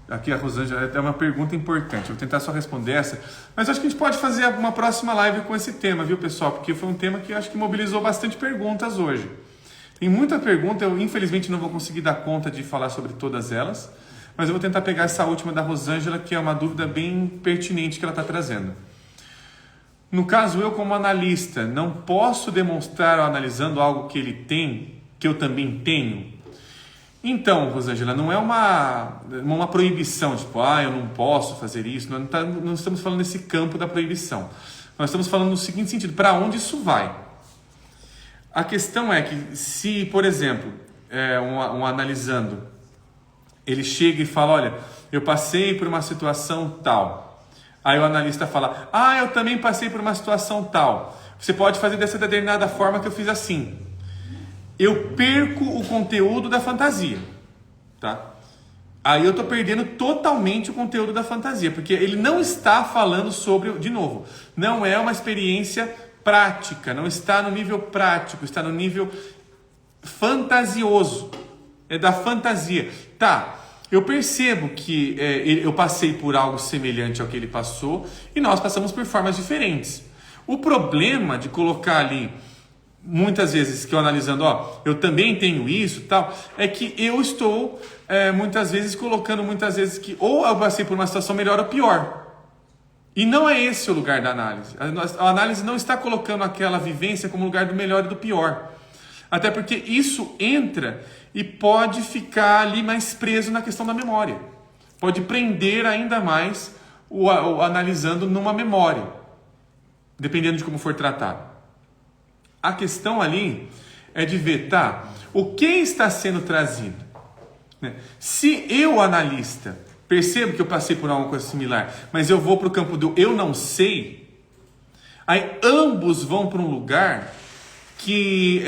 Aqui a Rosângela tem uma pergunta importante. Eu vou tentar só responder essa. Mas acho que a gente pode fazer uma próxima live com esse tema, viu, pessoal? Porque foi um tema que eu acho que mobilizou bastante perguntas hoje. Tem muita pergunta. Eu, infelizmente, não vou conseguir dar conta de falar sobre todas elas. Mas eu vou tentar pegar essa última da Rosângela, que é uma dúvida bem pertinente que ela está trazendo. No caso, eu como analista, não posso demonstrar ao analisando algo que ele tem, que eu também tenho? Então, Rosângela, não é uma proibição, tipo, eu não posso fazer isso. Não estamos falando nesse campo da proibição. Nós estamos falando no seguinte sentido, para onde isso vai? A questão é que se, por exemplo, um analisando, ele chega e fala, olha, eu passei por uma situação tal. Aí o analista fala, eu também passei por uma situação tal. Você pode fazer dessa determinada forma que eu fiz assim. eu perco o conteúdo da fantasia, tá? Aí eu estou perdendo totalmente o conteúdo da fantasia, porque ele não está falando sobre, de novo, não é uma experiência prática, não está no nível prático, está no nível fantasioso, é da fantasia. Tá, eu percebo que eu passei por algo semelhante ao que ele passou e nós passamos por formas diferentes. O problema de colocar ali, muitas vezes que eu analisando, eu também tenho isso, tal, é que eu estou muitas vezes colocando que ou eu passei por uma situação melhor ou pior. E não é esse o lugar da análise. A análise não está colocando aquela vivência como lugar do melhor e do pior. Até porque isso entra e pode ficar ali mais preso na questão da memória. Pode prender ainda mais o analisando numa memória, dependendo de como for tratado. A questão ali é de ver, tá, o que está sendo trazido? Se eu, analista, percebo que eu passei por alguma coisa similar, mas eu vou para o campo do eu não sei, aí ambos vão para um lugar que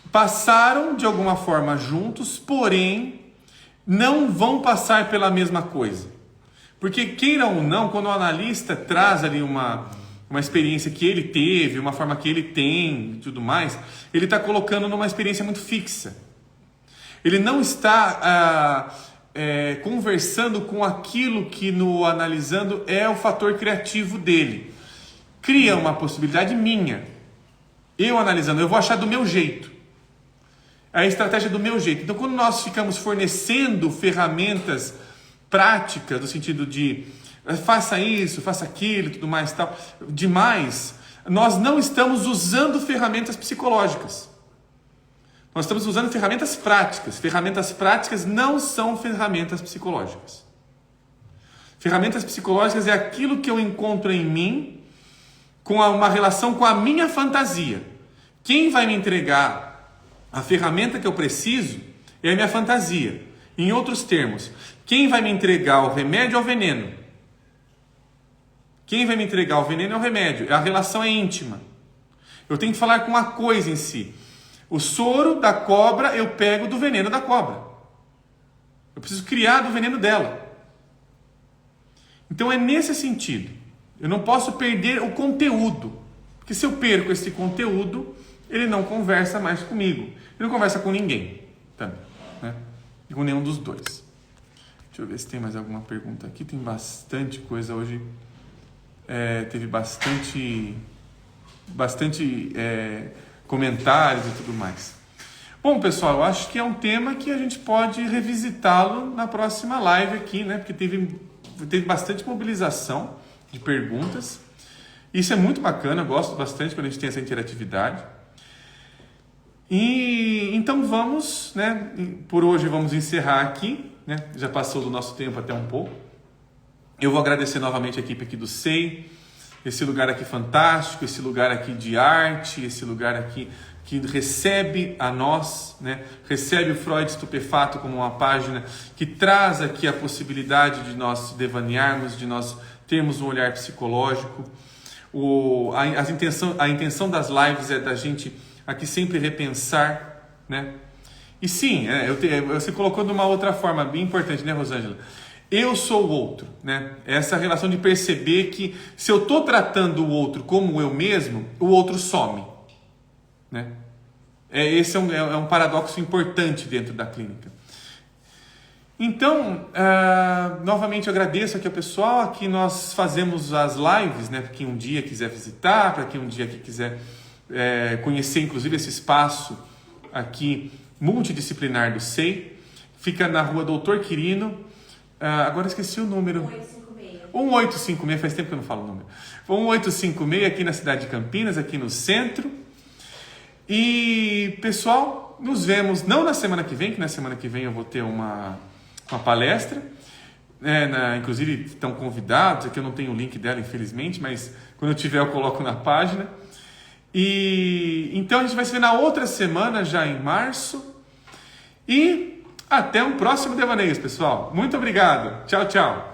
passaram de alguma forma juntos, porém não vão passar pela mesma coisa. Porque queira ou não, quando o analista traz ali uma experiência que ele teve, uma forma que ele tem e tudo mais, ele está colocando numa experiência muito fixa. Ele não está conversando com aquilo que no analisando é o fator criativo dele. Cria uma possibilidade minha. Eu analisando, eu vou achar do meu jeito. É a estratégia do meu jeito. Então, quando nós ficamos fornecendo ferramentas práticas, no sentido de faça isso, faça aquilo, tudo mais e tal, demais, nós não estamos usando ferramentas psicológicas. Nós estamos usando ferramentas práticas. Ferramentas práticas não são ferramentas psicológicas. Ferramentas psicológicas é aquilo que eu encontro em mim com uma relação com a minha fantasia. Quem vai me entregar a ferramenta que eu preciso é a minha fantasia. Em outros termos, quem vai me entregar o remédio é o veneno. Quem vai me entregar o veneno é o remédio. A relação é íntima. Eu tenho que falar com a coisa em si. O soro da cobra eu pego do veneno da cobra. Eu preciso criar do veneno dela. Então é nesse sentido. Eu não posso perder o conteúdo. Porque se eu perco esse conteúdo, ele não conversa mais comigo. Ele não conversa com ninguém também, né? E com nenhum dos dois. Deixa eu ver se tem mais alguma pergunta aqui. Tem bastante coisa hoje. Teve bastante comentários e tudo mais. Bom, pessoal, eu acho que é um tema que a gente pode revisitá-lo na próxima live aqui, né? Porque teve bastante mobilização de perguntas. Isso é muito bacana, eu gosto bastante quando a gente tem essa interatividade. E então vamos, né? Por hoje vamos encerrar aqui, né? Já passou do nosso tempo até um pouco. Eu vou agradecer novamente a equipe aqui do SEI, esse lugar aqui fantástico, esse lugar aqui de arte, esse lugar aqui que recebe a nós, né? Recebe o Freud Estupefato como uma página que traz aqui a possibilidade de nós devanearmos, de nós termos um olhar psicológico. A intenção das lives é da gente aqui sempre repensar, né? E sim, você colocou de uma outra forma bem importante, né, Rosângela? Eu sou o outro, né? Essa relação de perceber que se eu estou tratando o outro como eu mesmo, o outro some, né? Esse é um paradoxo importante dentro da clínica. Então, novamente eu agradeço aqui ao pessoal. Aqui nós fazemos as lives, né? Para quem um dia quiser visitar, para quem um dia quiser conhecer, inclusive, esse espaço aqui multidisciplinar do SEI. Fica na rua Doutor Quirino. Agora esqueci o número. 1856, faz tempo que eu não falo o número. 1856 aqui na cidade de Campinas, aqui no centro. E, pessoal, nos vemos não na semana que vem, que na semana que vem eu vou ter uma palestra. Inclusive estão convidados, aqui eu não tenho o link dela, infelizmente, mas quando eu tiver eu coloco na página. E então a gente vai se ver na outra semana, já em março. E até um próximo Devaneios, pessoal. Muito obrigado. Tchau, tchau.